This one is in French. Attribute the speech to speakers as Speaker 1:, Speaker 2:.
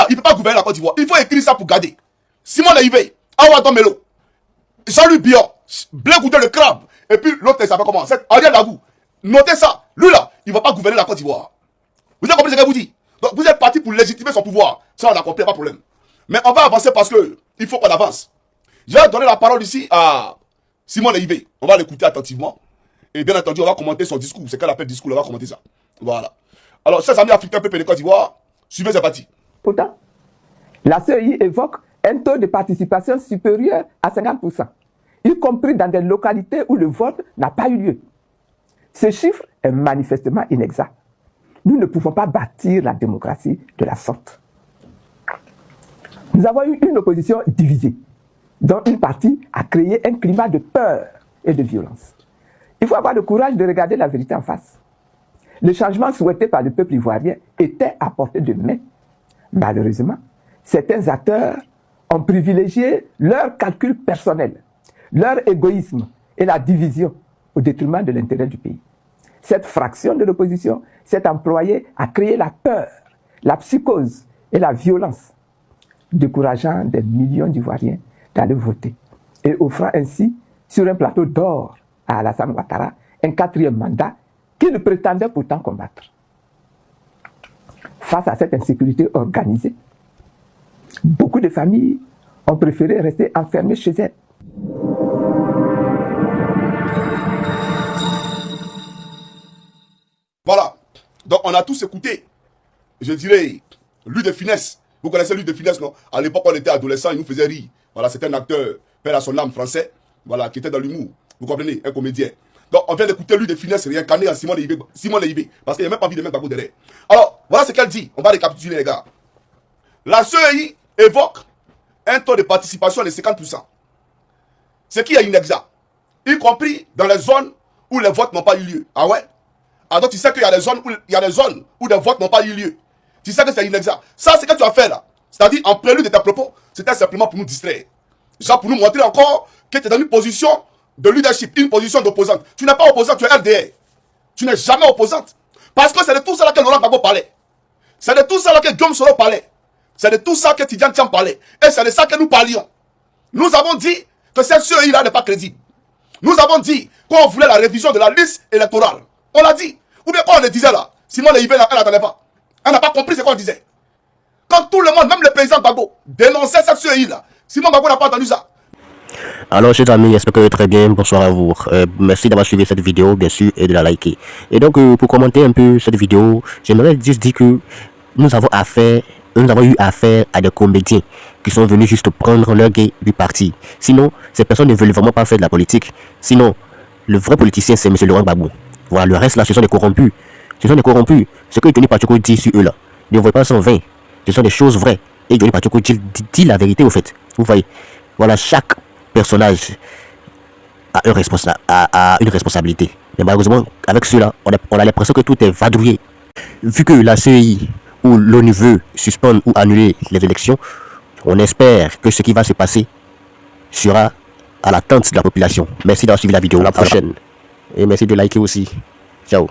Speaker 1: il ne peut pas gouverner la Côte d'Ivoire. Il faut écrire ça pour garder. Simon Leïvé, Awa Domelo, Jean-Louis Bion, Blé Goudé le crabe, et puis l'autre, il s'appelle comment? C'est Ariel Dagou. Notez ça. Lui là, il ne va pas gouverner la Côte d'Ivoire. Vous avez compris ce que je vous dis? Donc vous êtes parti pour légitimer son pouvoir. Ça, on a compris, pas de problème. Mais on va avancer parce que il faut qu'on avance. Je vais donner la parole ici à Simon Leïvé. On va l'écouter attentivement. Et bien entendu, on va commenter son discours. C'est qu'elle appelle discours, on va commenter ça. Voilà. Alors, chers amis africains, peuple de Côte d'Ivoire, suivez ces parties.
Speaker 2: Pourtant, la CEI évoque un taux de participation supérieur à 50%, y compris dans des localités où le vote n'a pas eu lieu. Ce chiffre est manifestement inexact. Nous ne pouvons pas bâtir la démocratie de la sorte. Nous avons eu une opposition divisée, dont une partie a créé un climat de peur et de violence. Il faut avoir le courage de regarder la vérité en face. Le changement souhaité par le peuple ivoirien était à portée de main. Malheureusement, certains acteurs ont privilégié leur calcul personnel, leur égoïsme et la division au détriment de l'intérêt du pays. Cette fraction de l'opposition s'est employée à créer la peur, la psychose et la violence, décourageant des millions d'Ivoiriens d'aller voter et offrant ainsi sur un plateau d'or à Alassane Ouattara un 4e mandat qu'il prétendait pourtant combattre. Face à cette insécurité organisée, beaucoup de familles ont préféré rester enfermées chez elles.
Speaker 1: Voilà. Donc on a tous écouté, je dirais, Louis de Finesse. Vous connaissez Louis de Finesse, non? À l'époque, on était adolescent, il nous faisait rire. Voilà, c'était un acteur, père à son âme français, voilà, qui était dans l'humour. Vous comprenez? Un comédien. Donc on vient d'écouter Louis de Finesse réincarné en Simon Leïvé, parce qu'il n'y a même pas envie de mettre Gbagbo derrière. Alors, voilà ce qu'elle dit. On va récapituler, les gars. La CEI évoque un taux de participation de 50%. Ce qui est inexact. Y compris dans les zones où les votes n'ont pas eu lieu. Ah ouais? Alors tu sais qu'il y a des zones où des votes n'ont pas eu lieu. Tu sais que c'est inexact. Ça, c'est ce que tu as fait là. C'est-à-dire, en prélude de tes propos, c'était simplement pour nous distraire. Genre pour nous montrer encore que tu es dans une position de leadership, une position d'opposante. Tu n'es pas opposante, tu es RDR. Tu n'es jamais opposante. Parce que c'est de tout ça là que Laurent Gbagbo parlait. C'est de tout ça là que Guillaume Soro parlait. C'est de tout ça que Tidjane Thiam parlait. Et c'est de ça que nous parlions. Nous avons dit que cette CEI-là n'est pas crédible. Nous avons dit qu'on voulait la révision de la liste électorale. On l'a dit. Ou bien quand on le disait là, Simon Leïvé, elle n'attendait pas. Elle n'a pas compris ce qu'on disait. Quand tout le monde, même le président Gbagbo, dénonçait cette CEI-là, Simon Gbagbo n'a pas entendu ça.
Speaker 3: Alors chers amis, j'espère que vous allez très bien, bonsoir à vous. Merci d'avoir suivi cette vidéo bien sûr et de la liker. Et donc pour commenter un peu cette vidéo, j'aimerais juste dire que nous avons eu affaire à des comédiens qui sont venus juste prendre leur gain du parti. Sinon, ces personnes ne veulent vraiment pas faire de la politique. Sinon, le vrai politicien c'est M. Laurent Gbagbo. Voilà, le reste là, ce sont des corrompus. Ce sont des corrompus. Ce que Johnny Pacheco dit sur eux là, ne voyez pas son vain. Ce sont des choses vraies. Et Johnny Pacheco dit la vérité au fait. Vous voyez. Voilà, chaque personnage a une responsabilité. Mais malheureusement, avec cela, on a l'impression que tout est vadrouillé. Vu que la CEI ou l'ONU veut suspendre ou annuler les élections, on espère que ce qui va se passer sera à l'attente de la population. Merci d'avoir suivi la vidéo. À la prochaine. Et merci de liker aussi. Ciao.